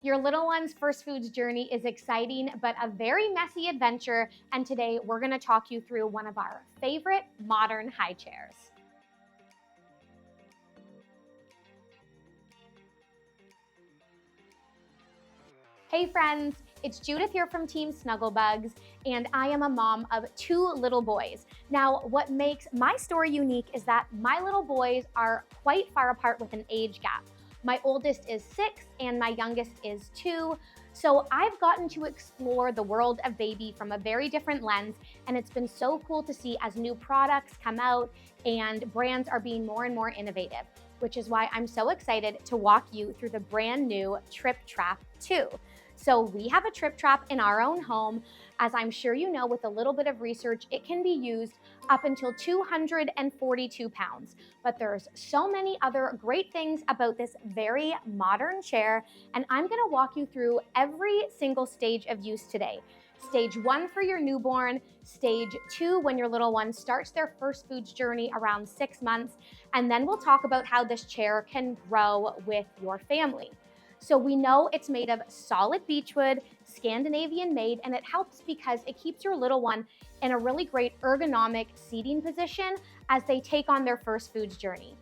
Your little one's first foods journey is exciting, but a very messy adventure. And today we're going to talk you through one of our favorite modern high chairs. Hey friends, it's Judith here from Team Snuggle Bugz, and I am a mom of 2 little boys. Now, what makes my story unique is that my little boys are quite far apart with an age gap. My oldest is 6 and my youngest is 2. So I've gotten to explore the world of baby from a very different lens, and it's been so cool to see as new products come out and brands are being more and more innovative, which is why I'm so excited to walk you through the brand new Tripp Trapp II. So we have a Tripp Trapp in our own home. As I'm sure you know, with a little bit of research, it can be used up until 242 pounds. But there's so many other great things about this very modern chair, and I'm gonna walk you through every single stage of use today. Stage 1 for your newborn, stage 2 when your little one starts their first foods journey around 6 months, and then we'll talk about how this chair can grow with your family. So we know it's made of solid beechwood, Scandinavian made, and it helps because it keeps your little one in a really great ergonomic seating position as they take on their first foods journey.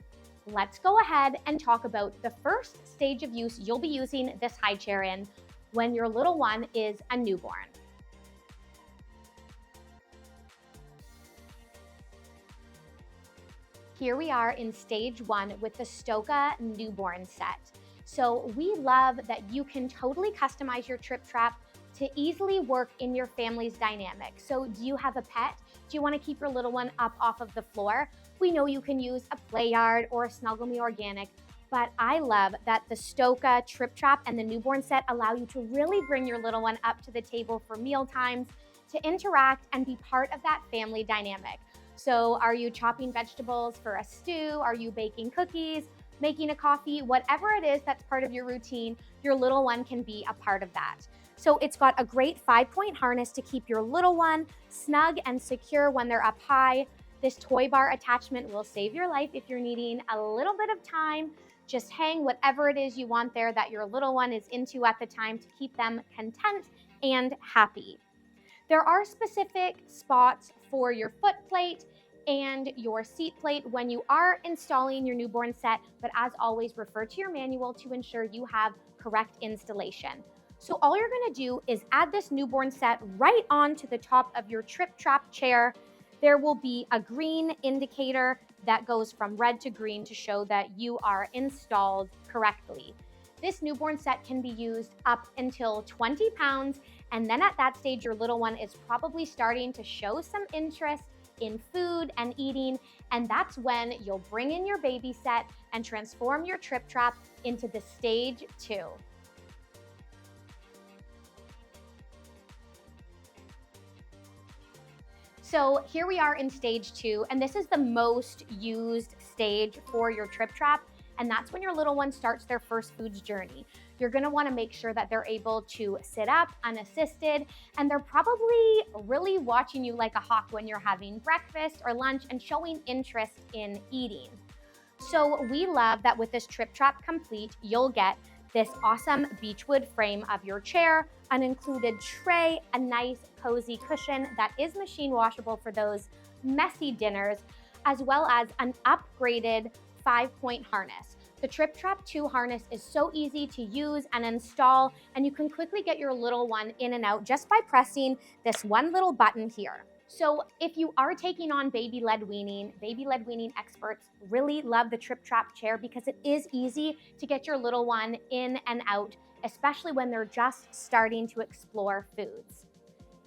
Let's go ahead and talk about the first stage of use you'll be using this high chair in when your little one is a newborn. Here we are in stage 1 with the Stokke newborn set. So we love that you can totally customize your Tripp Trapp to easily work in your family's dynamic. So do you have a pet? Do you want to keep your little one up off of the floor? We know you can use a play yard or a Snuggle Me Organic, but I love that the Stokke Tripp Trapp and the newborn set allow you to really bring your little one up to the table for meal times, to interact and be part of that family dynamic. So are you chopping vegetables for a stew? Are you baking cookies? Making a coffee, whatever it is that's part of your routine, your little one can be a part of that. So it's got a great 5-point harness to keep your little one snug and secure when they're up high. This toy bar attachment will save your life if you're needing a little bit of time. Just hang whatever it is you want there that your little one is into at the time to keep them content and happy. There are specific spots for your foot plate and your seat plate when you are installing your newborn set, but as always, refer to your manual to ensure you have correct installation. So all you're gonna do is add this newborn set right onto the top of your Tripp Trapp chair. There will be a green indicator that goes from red to green to show that you are installed correctly. This newborn set can be used up until 20 pounds, and then at that stage, your little one is probably starting to show some interest in food and eating, and that's when you'll bring in your baby set and transform your Tripp Trapp into the stage 2. So here we are in stage 2, and this is the most used stage for your Tripp Trapp, and that's when your little one starts their first foods journey. You're gonna wanna make sure that they're able to sit up unassisted, and they're probably really watching you like a hawk when you're having breakfast or lunch and showing interest in eating. So we love that with this Tripp Trapp Complete, you'll get this awesome beechwood frame of your chair, an included tray, a nice cozy cushion that is machine washable for those messy dinners, as well as an upgraded 5-point harness. The Tripp Trapp II harness is so easy to use and install, and you can quickly get your little one in and out just by pressing this one little button here. So if you are taking on baby-led weaning experts really love the Tripp Trapp chair because it is easy to get your little one in and out, especially when they're just starting to explore foods.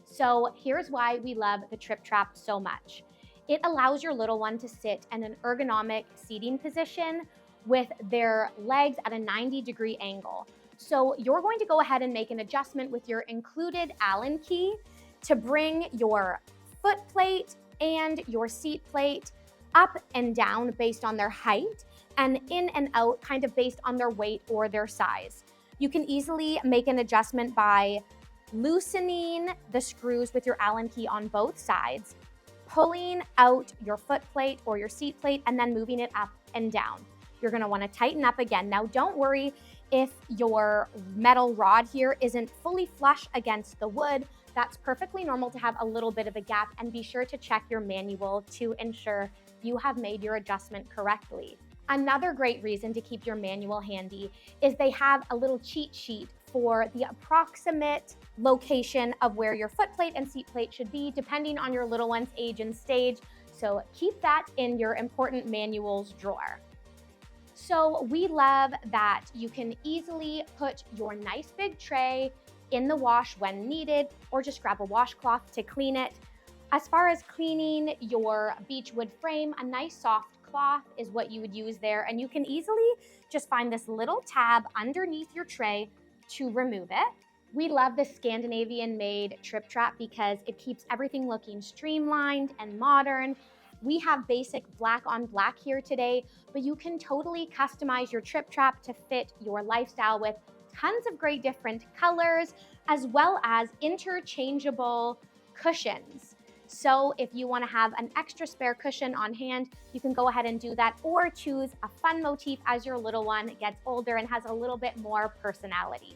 So here's why we love the Tripp Trapp so much. It allows your little one to sit in an ergonomic seating position with their legs at a 90-degree angle. So you're going to go ahead and make an adjustment with your included Allen key to bring your foot plate and your seat plate up and down based on their height and in and out kind of based on their weight or their size. You can easily make an adjustment by loosening the screws with your Allen key on both sides, pulling out your foot plate or your seat plate, and then moving it up and down. You're gonna wanna tighten up again. Now, don't worry If your metal rod here isn't fully flush against the wood, that's perfectly normal to have a little bit of a gap, and be sure to check your manual to ensure you have made your adjustment correctly. Another great reason to keep your manual handy is they have a little cheat sheet for the approximate location of where your foot plate and seat plate should be, depending on your little one's age and stage. So keep that in your important manuals drawer. So we love that you can easily put your nice big tray in the wash when needed, or just grab a washcloth to clean it. As far as cleaning your beechwood frame, a nice soft cloth is what you would use there, and you can easily just find this little tab underneath your tray to remove it. We love the Scandinavian-made Tripp Trapp because it keeps everything looking streamlined and modern. We have basic black on black here today, but you can totally customize your Tripp Trapp to fit your lifestyle with tons of great different colors, as well as interchangeable cushions. So if you want to have an extra spare cushion on hand, you can go ahead and do that, or choose a fun motif as your little one gets older and has a little bit more personality.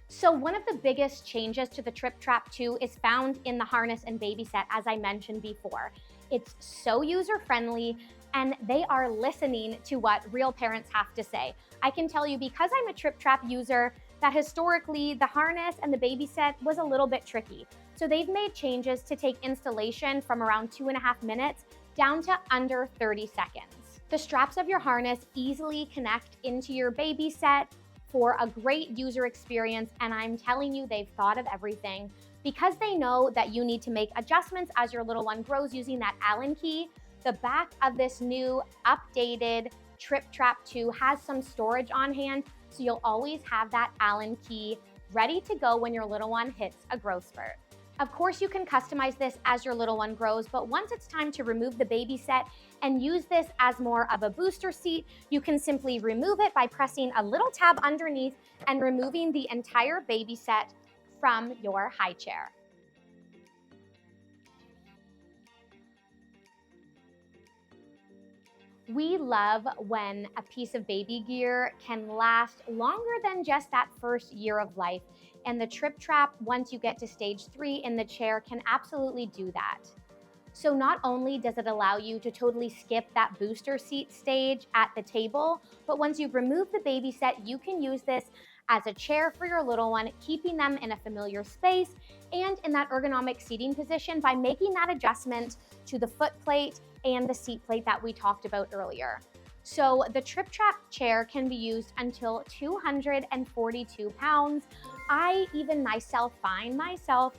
So one of the biggest changes to the Tripp Trapp 2 is found in the harness and baby set, as I mentioned before. It's so user-friendly, and they are listening to what real parents have to say. I can tell you, because I'm a Tripp Trapp user, that historically the harness and the baby set was a little bit tricky. So they've made changes to take installation from around 2.5 minutes down to under 30 seconds. The straps of your harness easily connect into your baby set for a great user experience, and I'm telling you, they've thought of everything. Because they know that you need to make adjustments as your little one grows using that Allen key, the back of this new updated Tripp Trapp 2 has some storage on hand, so you'll always have that Allen key ready to go when your little one hits a growth spurt. Of course, you can customize this as your little one grows, but once it's time to remove the baby set and use this as more of a booster seat, you can simply remove it by pressing a little tab underneath and removing the entire baby set from your high chair. We love when a piece of baby gear can last longer than just that first year of life. And the Tripp Trapp, once you get to stage 3 in the chair, can absolutely do that. So not only does it allow you to totally skip that booster seat stage at the table, but once you've removed the baby set, you can use this as a chair for your little one, keeping them in a familiar space and in that ergonomic seating position by making that adjustment to the foot plate and the seat plate that we talked about earlier. So the Tripp Trapp chair can be used until 242 pounds. I even myself find myself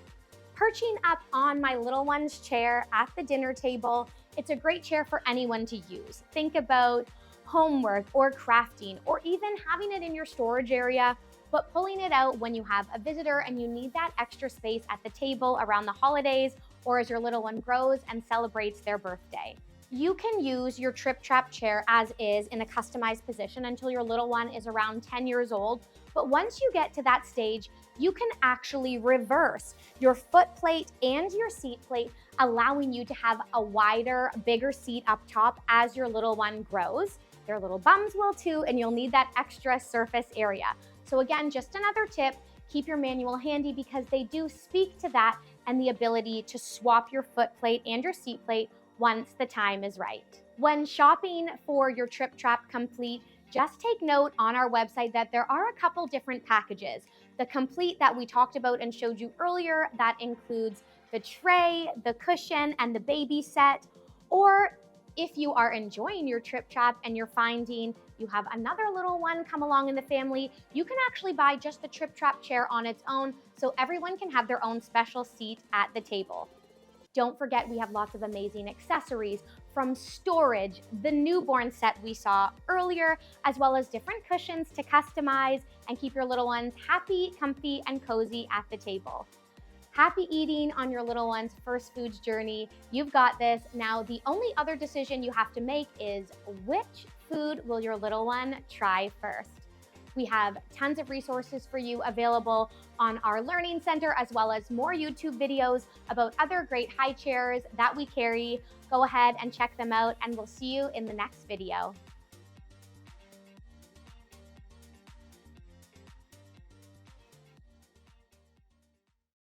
perching up on my little one's chair at the dinner table. It's a great chair for anyone to use. Think about homework or crafting, or even having it in your storage area, but pulling it out when you have a visitor and you need that extra space at the table around the holidays, or as your little one grows and celebrates their birthday. You can use your Tripp Trapp chair as is in a customized position until your little one is around 10 years old. But once you get to that stage, you can actually reverse your foot plate and your seat plate, allowing you to have a wider, bigger seat up top as your little one grows. Their little bums will too, and you'll need that extra surface area. So again, just another tip, keep your manual handy because they do speak to that and the ability to swap your foot plate and your seat plate once the time is right. When shopping for your Tripp Trapp Complete, just take note on our website that there are a couple different packages. The Complete that we talked about and showed you earlier, that includes the tray, the cushion, and the baby set. Or if you are enjoying your Tripp Trapp and you're finding you have another little one come along in the family, you can actually buy just the Tripp Trapp chair on its own, so everyone can have their own special seat at the table. Don't forget, we have lots of amazing accessories, from storage, the newborn set we saw earlier, as well as different cushions to customize and keep your little ones happy, comfy, and cozy at the table. Happy eating on your little one's first foods journey. You've got this. Now, the only other decision you have to make is which food will your little one try first? We have tons of resources for you available on our Learning Center, as well as more YouTube videos about other great high chairs that we carry. Go ahead and check them out, and we'll see you in the next video.